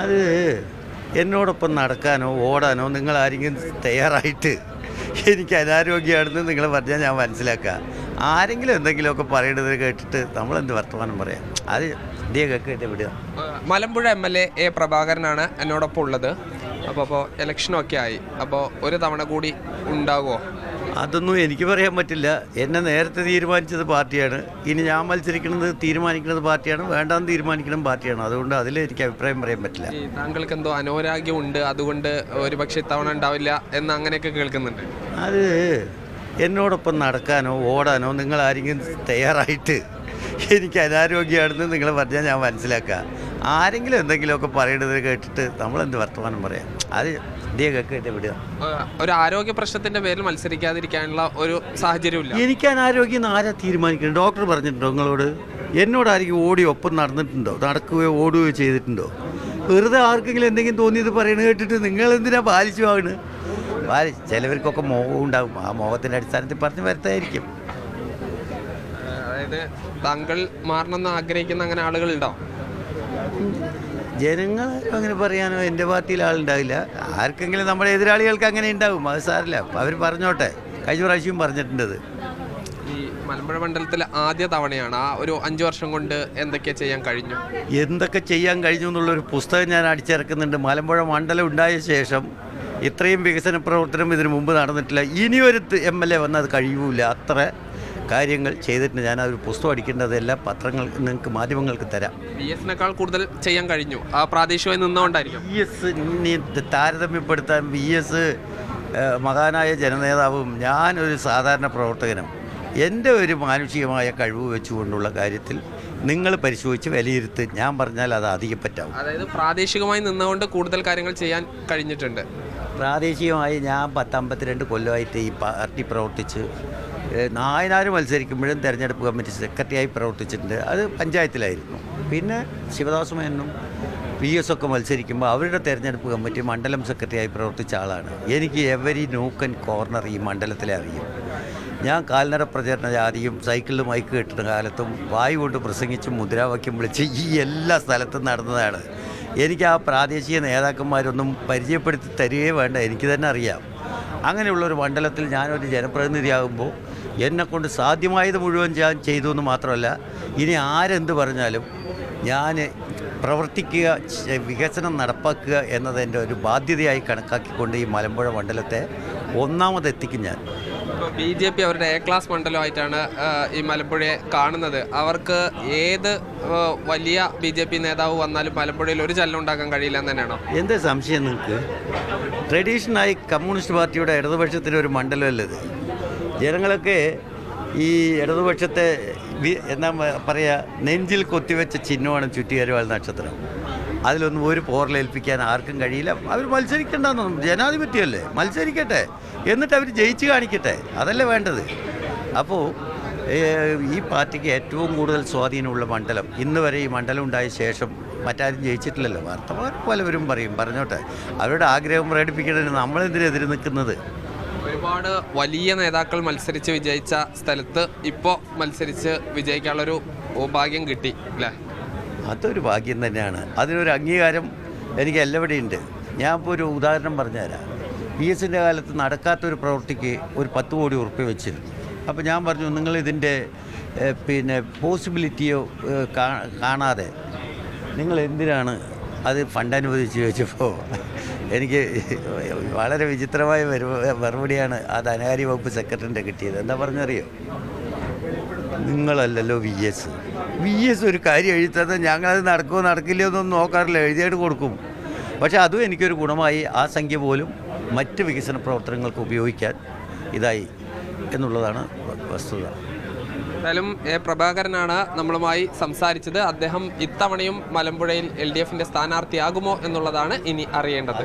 അത് എന്നോടൊപ്പം നടക്കാനോ ഓടാനോ നിങ്ങൾ ആരെങ്കിലും തയ്യാറായിട്ട് എനിക്ക് അനാരോഗ്യമാണെന്ന് നിങ്ങൾ പറഞ്ഞാൽ ഞാൻ മനസ്സിലാക്കുക. ആരെങ്കിലും എന്തെങ്കിലുമൊക്കെ പറയേണ്ടത് കേട്ടിട്ട് നമ്മളെന്ത് വർത്തമാനം പറയാം. അത് കേൾക്കിട്ട് വിടുക. മലമ്പുഴ MLA പ്രഭാകരനാണ് എന്നോടൊപ്പം ഉള്ളത്. അപ്പോൾ ഇലക്ഷനൊക്കെ ആയി. അപ്പോൾ ഒരു തവണ കൂടി ഉണ്ടാകുമോ? അതൊന്നും എനിക്ക് പറയാൻ പറ്റില്ല. എന്നെ നേരത്തെ തീരുമാനിച്ചത് പാർട്ടിയാണ്. ഇനി ഞാൻ മത്സരിക്കുന്നത് തീരുമാനിക്കുന്നത് പാർട്ടിയാണ്, വേണ്ടാന്ന് തീരുമാനിക്കണം പാർട്ടിയാണ്. അതുകൊണ്ട് അതിൽ എനിക്ക് അഭിപ്രായം പറയാൻ പറ്റില്ല. താങ്കൾക്ക് എന്തോ അനാരോഗ്യം ഉണ്ട്, അതുകൊണ്ട് ഒരുപക്ഷെ ഇത്തവണ ഉണ്ടാവില്ല എന്ന് അങ്ങനെയൊക്കെ കേൾക്കുന്നുണ്ട്. അത് എന്നോടൊപ്പം നടക്കാനോ ഓടാനോ നിങ്ങൾ ആരെങ്കിലും തയ്യാറായിട്ട് എനിക്ക് അനാരോഗ്യമാണെന്ന് നിങ്ങൾ പറഞ്ഞാൽ ഞാൻ മനസ്സിലാക്കുക. ആരെങ്കിലും എന്തെങ്കിലുമൊക്കെ പറയേണ്ടത് കേട്ടിട്ട് നമ്മളെന്ത് വർത്തമാനം പറയാം. അത് കേൾക്കിട്ട് വിടുക. ഒരു ആരോഗ്യ പ്രശ്നത്തിന്റെ പേരിൽ മത്സരിക്കാതിരിക്കാനുള്ള ഒരു സാഹചര്യമില്ല. എനിക്ക് അനാരോഗ്യം ആരാ തീരുമാനിക്കുന്നത്? ഡോക്ടർ പറഞ്ഞിട്ടുണ്ടോ നിങ്ങളോട്? എന്നോട് ആരെങ്കിലും ഓടി ഒപ്പം നടന്നിട്ടുണ്ടോ, നടക്കുകയോ ഓടുകയോ ചെയ്തിട്ടുണ്ടോ? വെറുതെ ആർക്കെങ്കിലും എന്തെങ്കിലും തോന്നിയത് പറയണത് കേട്ടിട്ട് നിങ്ങൾ എന്തിനാ പാലിച്ചു പോകണ്? ചിലവർക്കൊക്കെ മോഹം ഉണ്ടാകും. ആ മോഹത്തിൻ്റെ അടിസ്ഥാനത്തിൽ പറഞ്ഞു വരുത്തായിരിക്കും. അതായത് താങ്കൾ മാറണമെന്ന് ആഗ്രഹിക്കുന്ന അങ്ങനെ ആളുകളുണ്ടോ? ജനങ്ങൾ അങ്ങനെ പറയാനോ എൻ്റെ പാർട്ടിയിൽ ആളുണ്ടാവില്ല. ആർക്കെങ്കിലും നമ്മുടെ എതിരാളികൾക്ക് അങ്ങനെ ഉണ്ടാകും. അത് സാരില്ല, അവർ പറഞ്ഞോട്ടെ. കഴിഞ്ഞ പ്രാവശ്യം പറഞ്ഞിട്ടുണ്ടത്. ഈ മലമ്പുഴ മണ്ഡലത്തിൽ ആദ്യ തവണയാണ്. ആ ഒരു 5 വർഷം കൊണ്ട് എന്തൊക്കെ ചെയ്യാൻ കഴിഞ്ഞു? എന്തൊക്കെ ചെയ്യാൻ കഴിഞ്ഞു എന്നുള്ളൊരു പുസ്തകം ഞാൻ അടിച്ചിറക്കുന്നുണ്ട്. മലമ്പുഴ മണ്ഡലം ഉണ്ടായ ശേഷം ഇത്രയും വികസന പ്രവർത്തനം ഇതിനു മുമ്പ് നടന്നിട്ടില്ല. ഇനിയൊരു MLA വന്നാൽ അത് കഴിയൂല. അത്ര കാര്യങ്ങൾ ചെയ്തിട്ടുണ്ട്. ഞാൻ ആ ഒരു പുസ്തകം അടിക്കേണ്ടത് എല്ലാ പത്രങ്ങൾ നിങ്ങൾക്ക് മാധ്യമങ്ങൾക്ക് തരാം. VS-നേക്കാൾ കൂടുതൽ ചെയ്യാൻ കഴിഞ്ഞു. ആ പ്രാദേശികമായി നിന്നുകൊണ്ടായിരിക്കും. VS താരതമ്യപ്പെടുത്താൻ VS മഹാനായ ജനനേതാവും ഞാനൊരു സാധാരണ പ്രവർത്തകനും. എൻ്റെ ഒരു മാനുഷികമായ കഴിവ് വെച്ചുകൊണ്ടുള്ള കാര്യത്തിൽ നിങ്ങൾ പരിശോധിച്ച് വിലയിരുത്ത്. ഞാൻ പറഞ്ഞാൽ അത് അധികം പറ്റാവും. അതായത് പ്രാദേശികമായി നിന്നുകൊണ്ട് കൂടുതൽ കാര്യങ്ങൾ ചെയ്യാൻ കഴിഞ്ഞിട്ടുണ്ട്. പ്രാദേശികമായി ഞാൻ 52 കൊല്ലമായിട്ട് ഈ പാർട്ടി പ്രവർത്തിച്ച് നായനാർ മത്സരിക്കുമ്പോഴും തെരഞ്ഞെടുപ്പ് കമ്മിറ്റി സെക്രട്ടറിയായി പ്രവർത്തിച്ചിട്ടുണ്ട്. അത് പഞ്ചായത്തിലായിരുന്നു. പിന്നെ ശിവദാസ് മേനോനും VS ഒക്കെ മത്സരിക്കുമ്പോൾ അവരുടെ തെരഞ്ഞെടുപ്പ് കമ്മിറ്റി മണ്ഡലം സെക്രട്ടറിയായി പ്രവർത്തിച്ച ആളാണ്. എനിക്ക് എവരി നോക്ക് ആൻഡ് കോർണർ ഈ മണ്ഡലത്തിലെ അറിയും. ഞാൻ കാൽനട പ്രചരണ ജാതിയും സൈക്കിളിൽ മൈക്ക് കെട്ടുന്ന കാലത്തും വായു കൊണ്ട് പ്രസംഗിച്ചും മുദ്രാവാക്യം വിളിച്ച് ഈ എല്ലാ സ്ഥലത്തും നടന്നതാണ്. എനിക്ക് ആ പ്രാദേശിക നേതാക്കന്മാരൊന്നും പരിചയപ്പെടുത്തി തരികയേ വേണ്ട, എനിക്ക് തന്നെ അറിയാം. അങ്ങനെയുള്ളൊരു മണ്ഡലത്തിൽ ഞാനൊരു ജനപ്രതിനിധിയാകുമ്പോൾ എന്നെക്കൊണ്ട് സാധ്യമായത് മുഴുവൻ ഞാൻ ചെയ്തു എന്ന് മാത്രമല്ല, ഇനി ആരെന്ത് പറഞ്ഞാലും ഞാൻ പ്രവർത്തിക്കുക, വികസനം നടപ്പാക്കുക എന്നത് എൻ്റെ ഒരു ബാധ്യതയായി കണക്കാക്കിക്കൊണ്ട് ഈ മലമ്പുഴ മണ്ഡലത്തെ ഒന്നാമതെത്തിക്കും ഞാൻ. ഇപ്പോൾ BJP അവരുടെ A ക്ലാസ് മണ്ഡലമായിട്ടാണ് ഈ മലമ്പുഴയെ കാണുന്നത്. അവർക്ക് ഏത് വലിയ BJP നേതാവ് വന്നാലും മലമ്പുഴയിൽ ഒരു ചലനം ഉണ്ടാക്കാൻ കഴിയില്ല എന്ന് തന്നെയാണോ? എന്താ സംശയം നിങ്ങൾക്ക്? ട്രഡീഷണലായി കമ്മ്യൂണിസ്റ്റ് പാർട്ടിയുടെ ഇടതുപക്ഷത്തിൻ്റെ ഒരു മണ്ഡലമല്ലത്. ജനങ്ങളൊക്കെ ഈ ഇടതുപക്ഷത്തെ എന്താ പറയുക, നെഞ്ചിൽ കൊത്തിവെച്ച ചിഹ്നമാണ് ചുറ്റികരുവാൾ നക്ഷത്രം. അതിലൊന്നും ഒരു പോറലേൽപ്പിക്കാൻ ആർക്കും കഴിയില്ല. അവർ മത്സരിക്കേണ്ടെന്നും, ജനാധിപത്യമല്ലേ, മത്സരിക്കട്ടെ, എന്നിട്ട് അവർ ജയിച്ച് കാണിക്കട്ടെ, അതല്ലേ വേണ്ടത്. അപ്പോൾ ഈ പാർട്ടിക്ക് ഏറ്റവും കൂടുതൽ സ്വാധീനമുള്ള മണ്ഡലം, ഇന്ന് വരെ ഈ മണ്ഡലം ഉണ്ടായ ശേഷം മറ്റാരും ജയിച്ചിട്ടില്ലല്ലോ. വാർത്തമാർ പലവരും പറഞ്ഞോട്ടെ. അവരുടെ ആഗ്രഹം പ്രകടിപ്പിക്കുന്നതിന് നമ്മളെന്തിനെതിരെ നിൽക്കുന്നത്? ഒരുപാട് വലിയ നേതാക്കൾ മത്സരിച്ച് വിജയിച്ച സ്ഥലത്ത് ഇപ്പോൾ മത്സരിച്ച് വിജയിക്കാനുള്ളൊരു ഭാഗ്യം കിട്ടി അല്ലേ? അതൊരു ഭാഗ്യം തന്നെയാണ്. അതിനൊരു അംഗീകാരം എനിക്ക് എല്ലാവിടെയും ഉണ്ട്. ഞാൻ ഇപ്പോൾ ഒരു ഉദാഹരണം പറഞ്ഞുതരാം. VS-ൻ്റെ കാലത്ത് നടക്കാത്തൊരു പ്രവൃത്തിക്ക് ഒരു 10 കോടി ഉറുപ്പിക വെച്ചിരുന്നു. അപ്പോൾ ഞാൻ പറഞ്ഞു, നിങ്ങളിതിൻ്റെ പോസിബിലിറ്റിയോ കാണാതെ നിങ്ങൾ എന്തിനാണ് അത് ഫണ്ട് അനുവദിച്ച് ചോദിച്ചപ്പോൾ എനിക്ക് വളരെ വിചിത്രമായ മറുപടിയാണ് ആ ധനകാര്യ വകുപ്പ് സെക്രട്ടറിൻ്റെ കിട്ടിയത്. എന്താ പറഞ്ഞറിയോ? നിങ്ങളല്ലല്ലോ VS ഒരു കാര്യം എഴുതാതെ ഞങ്ങളത് നടക്കുമോ നടക്കില്ലയോ എന്നൊന്നും നോക്കാറില്ല, എഴുതിയായിട്ട് കൊടുക്കും. പക്ഷേ അതും എനിക്കൊരു ഗുണമായി. ആ സംഖ്യ പോലും മറ്റ് വികസന പ്രവർത്തനങ്ങൾക്ക് ഉപയോഗിക്കാൻ ഇതായി എന്നുള്ളതാണ് വസ്തുത. എന്തായാലും പ്രഭാകരനാണ് നമ്മളുമായി സംസാരിച്ചത്. അദ്ദേഹം ഇത്തവണയും മലമ്പുഴയിൽ LDF-ൻ്റെ സ്ഥാനാർത്ഥിയാകുമോ എന്നുള്ളതാണ് ഇനി അറിയേണ്ടത്.